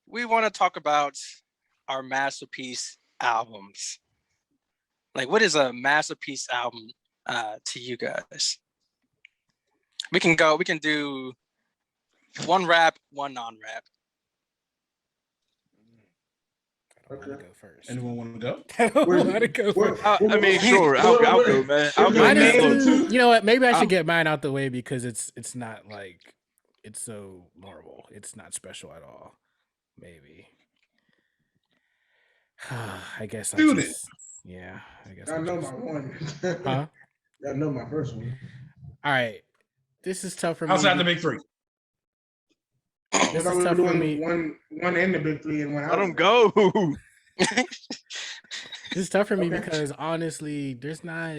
we want to talk about our masterpiece albums. Like, what is a masterpiece album to you guys? We can go. We can do one rap, one non-rap. I don't want to go first. Anyone want to go? I don't want to go first. I mean, sure. I'll go, man. I'll go. Mine is Man. too, you know what? Maybe I should get mine out the way because it's not like it's so normal. It's not special at all. Maybe. I guess I Dude, just, yeah. I guess I know my one. Huh? I know my first one. All right. This is tough for me. outside the big three. This is tough for me. One in the big three and one out. Let them go. This is tough for me because honestly, there's not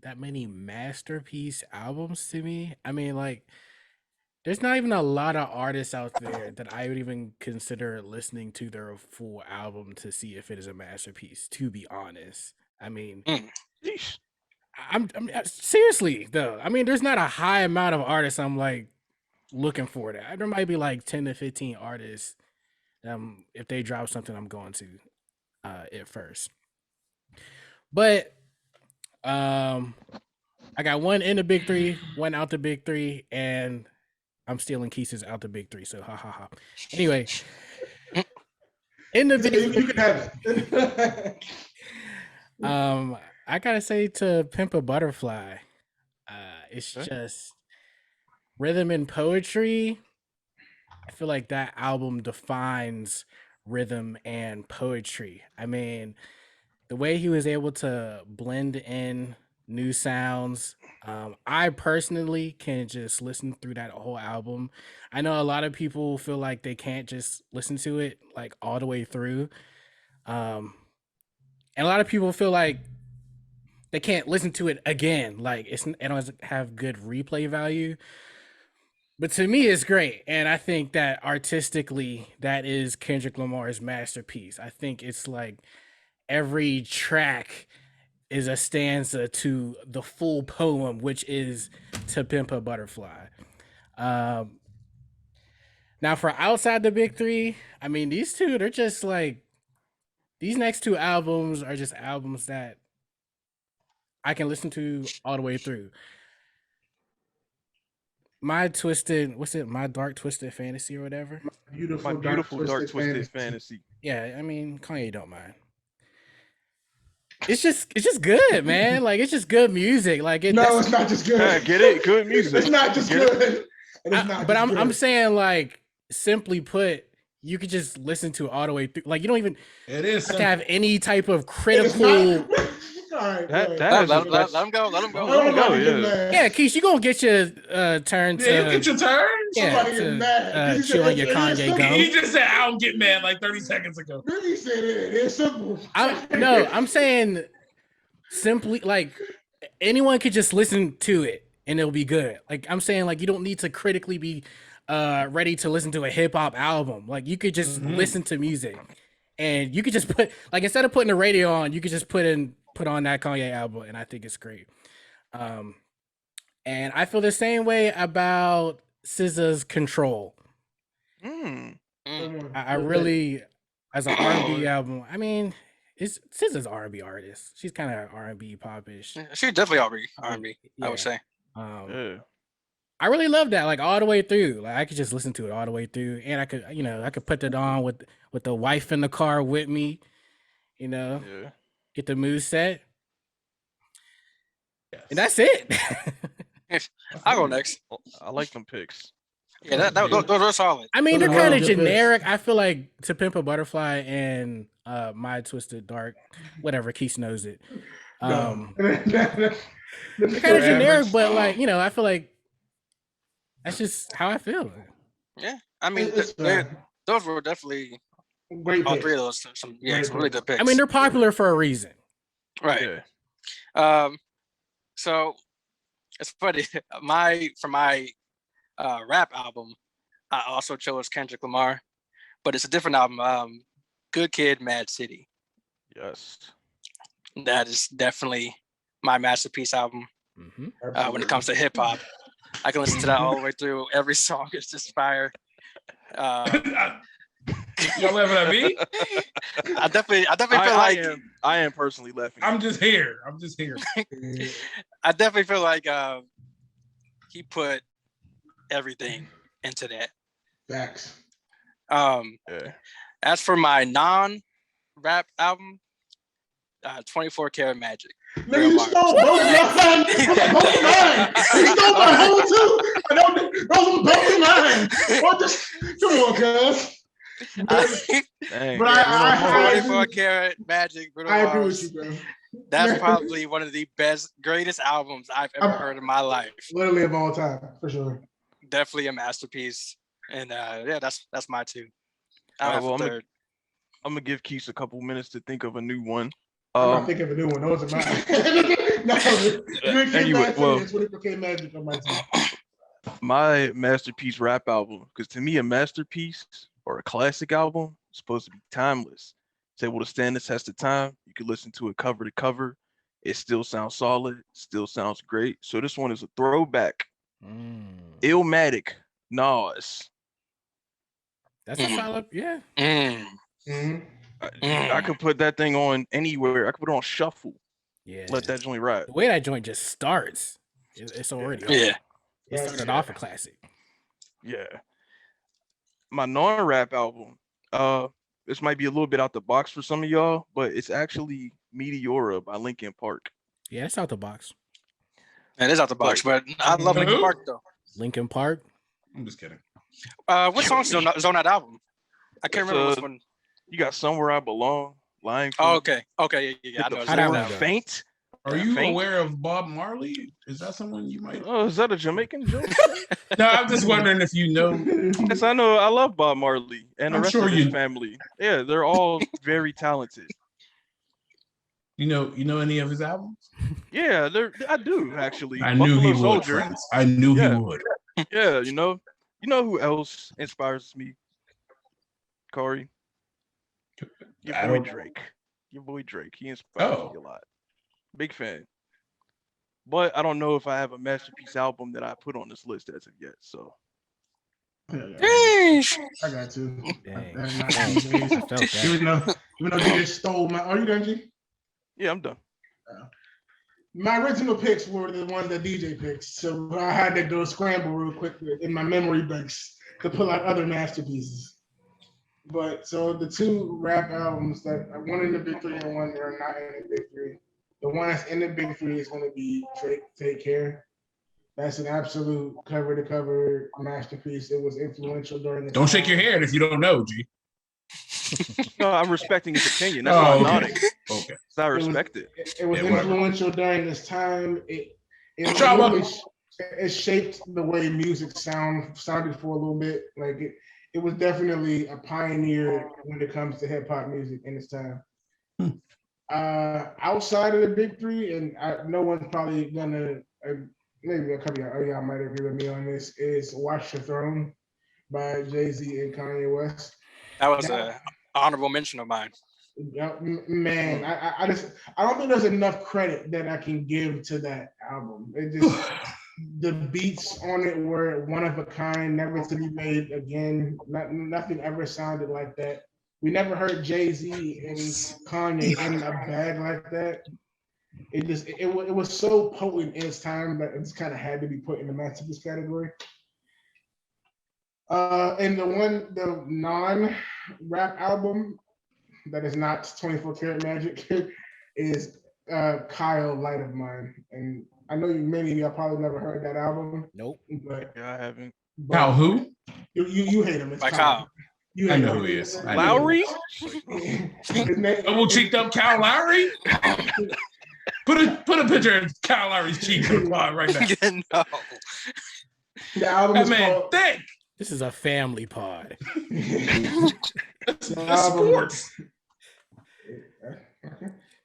that many masterpiece albums to me. I mean, like, there's not even a lot of artists out there that I would even consider listening to their full album to see if it is a masterpiece, to be honest. I mean, I'm seriously though. I mean, there's not a high amount of artists I'm like looking for that. There might be like 10 to 15 artists. If they drop something, I'm going to it first. But I got one in the big three, one out the big three, and I'm stealing Keis's out the big three. So ha ha ha. Anyway, in the big you can have it. I gotta say to Pimp a Butterfly, it's just rhythm and poetry. I feel like that album defines rhythm and poetry. I mean, the way he was able to blend in new sounds. I personally can just listen through that whole album. I know a lot of people feel like they can't just listen to it like all the way through. And a lot of people feel like they can't listen to it again. Like it doesn't have good replay value. But to me, it's great. And I think that artistically, that is Kendrick Lamar's masterpiece. I think it's like every track is a stanza to the full poem, which is To Pimp a Butterfly. Now, for outside the big three, I mean, these two, they're just like, these next two albums are just albums that I can listen to all the way through. My Dark Twisted Fantasy or whatever. My beautiful dark twisted fantasy. Yeah, I mean, Kanye don't mind. It's just good, man. Like it's just good music. Like it's not just good. I get it, good music. It's not just good. I'm saying, like, simply put, you could just listen to it all the way through. Like you don't even have to have any type of critical. Right, let him go. Let him go. Yeah, Keish, you gonna get your turn to. Yeah, you get your turn. Yeah, Somebody get mad. Chew on your Kanye gum. He just said, "I don't get mad" like 30 seconds ago. Really said it. It's simple. I'm saying simply like anyone could just listen to it and it'll be good. Like I'm saying, like you don't need to critically be ready to listen to a hip hop album. Like you could just listen to music, and you could just put like instead of putting the radio on, you could just put on that Kanye album, and I think it's great. And I feel the same way about SZA's Control. I really, as an R&B album, I mean, it's SZA's R&B artist. She's kind of R&B popish. She's definitely R&B. Yeah. I would say. I really love that, like all the way through. Like I could just listen to it all the way through, and I could put that on with the wife in the car with me. Get the mood set. Yes. And that's it. I'll go next. I like them picks. Yeah, those are solid. I mean, they're kind of generic. I feel like To Pimp a Butterfly and My Twisted Dark, whatever, Keith knows it. They're kind of generic, but like, I feel like that's just how I feel. Yeah, I mean, those were definitely great all picks. Three of those. Some really good picks. I mean, they're popular for a reason. Right. Yeah. So it's funny. For my rap album, I also chose Kendrick Lamar, but it's a different album. Good Kid, Mad City. Yes. That is definitely my masterpiece album. When it comes to hip hop, I can listen to that all the way through. Every song is just fire. Y'all laughing at me? I definitely feel like I am personally laughing. I'm just here. I definitely feel like he put everything into that. Facts. Yeah. As for my non-rap album, 24 Karat Magic. Nigga, you stole both of mine. Both of mine. You stole my whole too. Those were both of mine. What the? Come on, cuz. Dang. But Yeah, 24 Karat Magic. Bruno I agree Mars. with you, bro. That's probably one of the greatest albums I've ever heard in my life. Literally of all time, for sure. Definitely a masterpiece. And yeah, that's my two. I Alright, have a third. I'm gonna give Keith a couple minutes to think of a new one. I'm not thinking of a new one. Those are mine. No, Anyway, well, 24K Magic on my team. my masterpiece rap album, because to me, a masterpiece or a classic album is supposed to be timeless. It's able to stand the test of time. You can listen to it cover to cover. It still sounds solid, still sounds great. So this one is a throwback. Illmatic, Nas. That's a solid, yeah. I could put that thing on anywhere. I could put it on shuffle. Yeah. Let that joint ride. The way that joint just starts, it's already Yeah. It started off a classic. Yeah. My non-rap album, this might be a little bit out the box for some of y'all, but it's actually Meteora by Linkin Park. Yeah, it's out the box. It is out the box, but I love Linkin Park though. Linkin Park? I'm just kidding. What songs is on that album? I can't remember which one. You got Somewhere I Belong, Lying. Oh, okay. Yeah. I know. How that one go? Faint. Are you aware of Bob Marley? Is that someone you might? Oh, is that a Jamaican joke? No, I'm just wondering if you know. Yes, I know. I love Bob Marley and the I'm rest sure of his you- family. Yeah, they're all very talented. You know any of his albums? Yeah, I do actually. I knew he would. Soldier. Friends. I knew he would. Yeah, you know who else inspires me? Corey. Your boy Drake. He inspires me a lot. Big fan. But I don't know if I have a masterpiece album that I put on this list as of yet. So I got two. Dang. That's not Dang. DJs. I felt that. Even though DJ stole my. Are you done, G? yeah, I'm done. My original picks were the ones that DJ picked, so I had to go scramble real quick in my memory banks to pull out other masterpieces. But so the two rap albums that one in the big three and one that are not in the big three. The one that's in the big three is going to be Take Care. That's an absolute cover to cover masterpiece. It was influential during the Don't time. shake your head if you don't know, G. No, I'm respecting his opinion. That's why I'm okay. nodding. Okay. So I respect it. It was Yeah, whatever. influential during this time. It Trauma. really it shaped the way music sounded for a little bit. Like it was definitely a pioneer when it comes to hip hop music in its time. Outside of the big three, and no one's probably gonna maybe a couple of y'all might agree with me on this, is Watch the Throne by Jay-Z and Kanye West. That was an honorable mention of mine. Man, I don't think there's enough credit that I can give to that album. It just the beats on it were one of a kind, never to be made again. Nothing ever sounded like that. We never heard Jay-Z and Kanye in a bag like that. It was so potent in its time that it just kind of had to be put in the masterpiece category. And the non-rap album that is not 24 Karat Magic is Kyle Light of Mine. And I know many of y'all probably never heard that album. Nope. But Yeah, I haven't. Kyle who? You hate him. It's By Kyle. You I hate know him. who he is. I know. Lowry? Double cheeked up Kyle Lowry? Put a picture of Kyle Lowry's cheek on the pod right now. No. The album That is man called thick. This is a family pod. That's album- sports.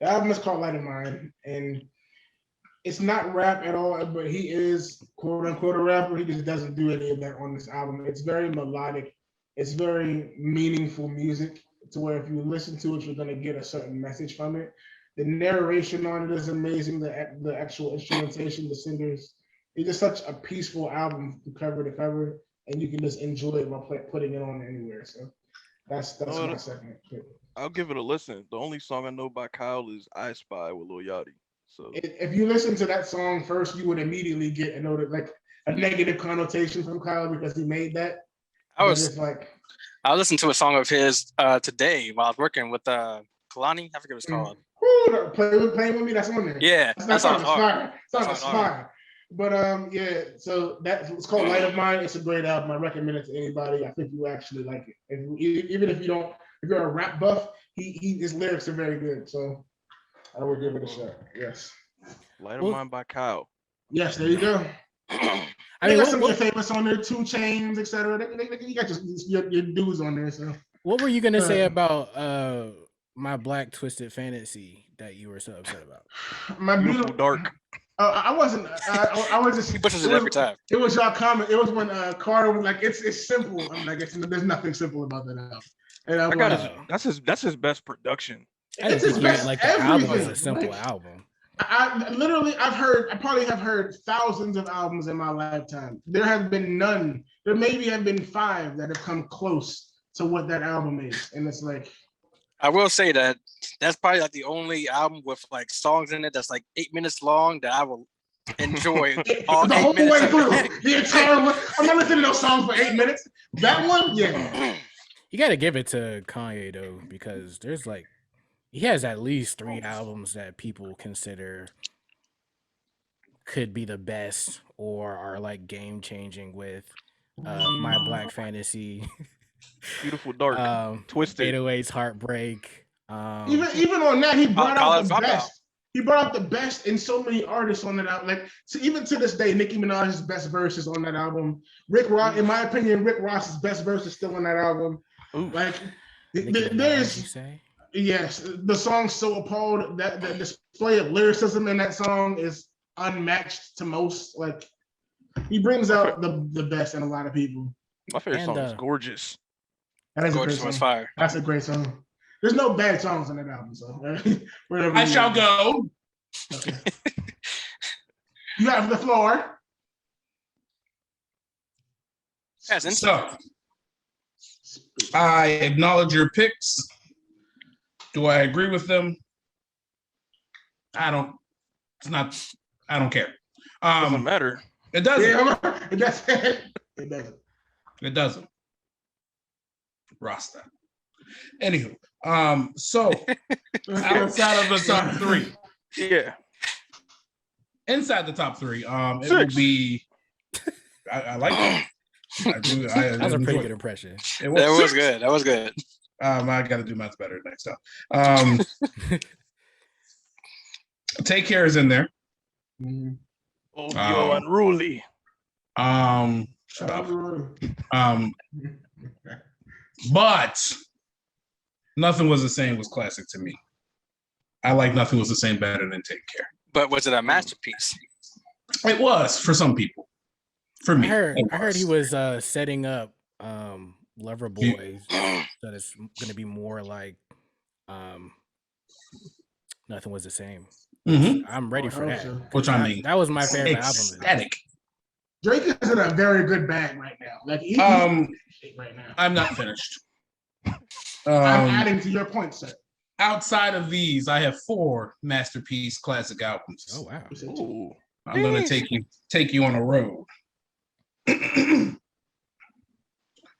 The album is called Light of Mine, and it's not rap at all, but he is quote unquote a rapper. He just doesn't do any of that on this album. It's very melodic. It's very meaningful music to where if you listen to it, you're gonna get a certain message from it. The narration on it is amazing. The actual instrumentation, the singers. It's just such a peaceful album from cover to cover, and you can just enjoy it while putting it on anywhere. So That's No, my second pick. I'll give it a listen. The only song I know by Kyle is "I Spy" with Lil Yachty. So If you listen to that song first, you would immediately get a negative connotation from Kyle because he made that. I But it's like I listened to a song of his today while I was working with Kalani. I forget what it's called. playing with me. That's on there. Yeah, That song is fire. That Song is song's hard. fire. But yeah, so it's called Light of Mine. It's a great album. I recommend it to anybody. I think you actually like it. Even if you're a rap buff, his lyrics are very good. So I would give it a shot. Yes. "Light of Mine" by Kyle. Yes, there you go. I mean, got some of your favorites on there, 2 Chainz, etc. You got your dudes on there. So what were you gonna say about My Black Twisted Fantasy that you were so upset about? my Beautiful Dark. I wasn't. I was just. He pushes it every time. It was y'all comment. It was when Carter was like, "It's simple." I'm like, "There's nothing simple about that album." And I'm That's his best production. I didn't think you meant like the album is a simple album. I probably have heard thousands of albums in my lifetime. There have been none. There maybe have been 5 that have come close to what that album is, and it's like. I will say that's probably like the only album with like songs in it that's like 8 minutes long that I will enjoy all the 8 whole minutes. way through. The entire one. I'm not listening to those songs for 8 minutes. That one, yeah. You got to give it to Kanye though, because he has at least 3 albums that people consider could be the best or are like game changing with My Black Fantasy, Beautiful Dark, Twisted, 808's Heartbreak. Even on that, he brought out the Dropout. best. He brought out the best in so many artists on that album. Like, so even to this day, Nicki Minaj's best verse is on that album. Rick Ross, in my opinion, Rick Ross's best verse is still on that album. Ooh. Like, there's yes, the song "So Appalled." That the display of lyricism in that song is unmatched to most. Like, he brings out the best in a lot of people. My favorite song is "Gorgeous." That is Gorgeous a great was song. fire. That's a great song. There's no bad songs on that album, so I shall go. Okay. You have the floor. Yes, So I acknowledge your picks. Do I agree with them? I don't care. Doesn't matter. It doesn't. Yeah, it doesn't. It doesn't. It doesn't. Rasta. Anywho, so outside of the top 3. Yeah. Inside the top 3, it will be. I like that. I do. That was a pretty good impression. That was good. That was good. I got to do much better next time. Take Care is in there. Oh, you're unruly. Shut up. But Nothing Was the Same was classic to me. I like Nothing Was the Same better than Take Care. But was it a masterpiece? It was for some people. For me, I heard he was setting up Lover Boys that it's going to be more like Nothing Was the Same. Mm-hmm. I'm ready for that. Which I mean, that was my favorite album. Drake is in a very good bag right now. Like he's right now. I'm not finished. I'm adding to your point, sir. Outside of these, I have 4 masterpiece classic albums. Oh wow! Ooh. I'm gonna take you on a road.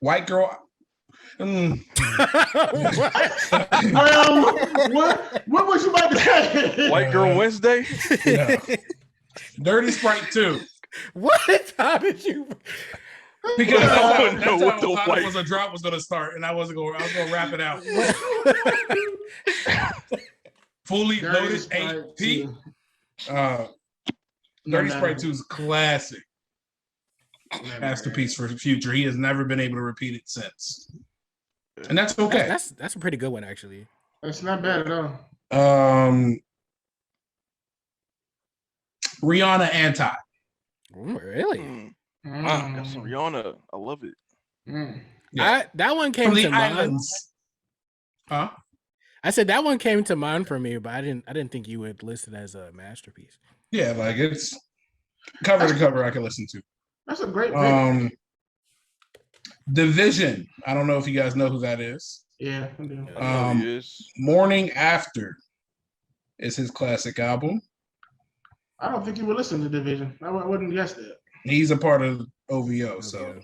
White Girl. What was you about to say? White Girl Wednesday. Yeah. Dirty Sprite 2. What? How did you? Because I that's how was a drop was gonna start, and I was gonna wrap it out. Fully Loaded 8P. Dirty Sprite 2 is classic. Masterpiece for the future. He has never been able to repeat it since. And that's okay. That's a pretty good one, actually. That's not bad at all. Rihanna Anti. Ooh, really? Wow, that's some Rihanna. I love it. Yeah. That one came to mind. Huh? I said that one came to mind for me, but I didn't think you would list it as a masterpiece. Yeah, like it's cover to cover I can listen to. That's a great pick. Division. I don't know if you guys know who that is. Yeah, I do. I know Um, he is. Morning After is his classic album. I don't think you would listen to Division. I wouldn't guess that. He's a part of OVO, so OVO.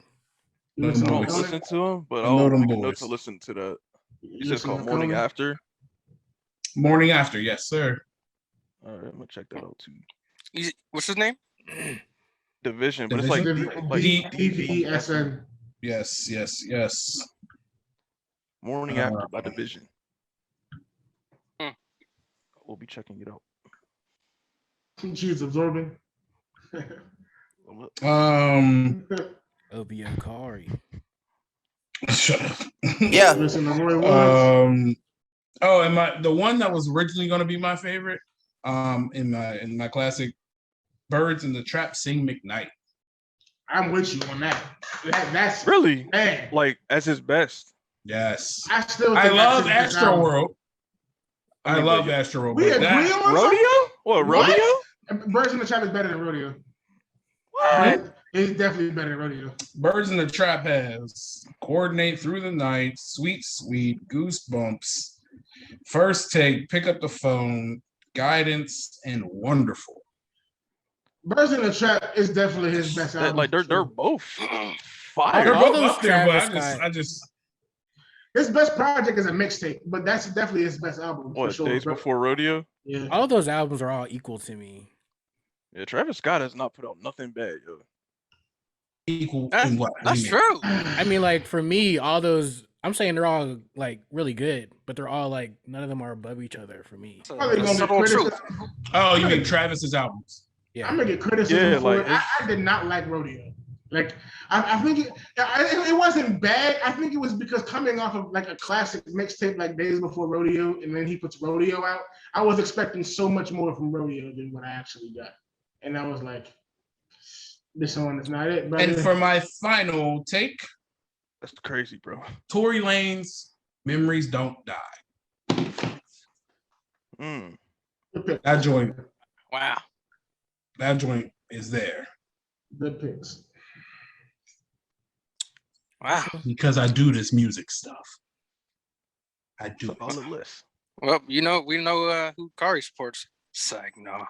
You know listen I them to don't boys. Conan? listen to him, but I know I'll them make a note boys. to listen to that. You You said it's listen called to Morning Conan? After. Morning After, yes, sir. All right, I'm gonna check that out too. What's his name? Division, but it's like DVSN. Yes. Morning After by Division. Hmm. We'll be checking it out. She's absorbing. OVO Kari. Shut up. Yeah. Listen to Roy Woods. And the one that was originally going to be my favorite, in my classic, Birds in the Trap, Sing McKnight. I'm with you on that. That's Really? man. Like as his best. Yes. I still. I Think love that's his best Astro album. World. I I mean, love but Astro World. We but agree that- on Rodeo? something? What, What? Rodeo? Birds in the Trap is better than Rodeo. What? It's definitely better than Rodeo. Birds in the Trap has Coordinate Through the Night, Sweet Sweet, Goosebumps, First Take, Pick Up the Phone, Guidance, and Wonderful. Birds in the Trap is definitely his best album. Like they're both They're fire. All both those up there, but Travis Scott- I just His best project is a mixtape, but that's definitely his best album for What, sure. Days Before Rodeo? Yeah. All of those albums are all equal to me. Yeah, Travis Scott has not put out nothing bad, yo. equal That's, in what? that's What do you mean? true. I mean, like for me, all those I'm saying they're all like really good, but they're all like none of them are above each other for me. It's a- Probably it's gonna get subtle truth. criticism. Oh, you mean Travis's albums? Yeah. I'm gonna get criticism Yeah, for like, it. I did not like Rodeo. Like I think it wasn't bad. I think it was because coming off of like a classic mixtape like Days Before Rodeo, and then he puts Rodeo out. I was expecting so much more from Rodeo than what I actually got, and I was like, this one is not it. But And for my final take, That's crazy, bro. Tory Lanez, Memories Don't Die. Mm. That joint Wow. is there Good picks. Wow. because I do this music stuff. I do It's on it. the list. Well, we know who Kari supports. It's like, no.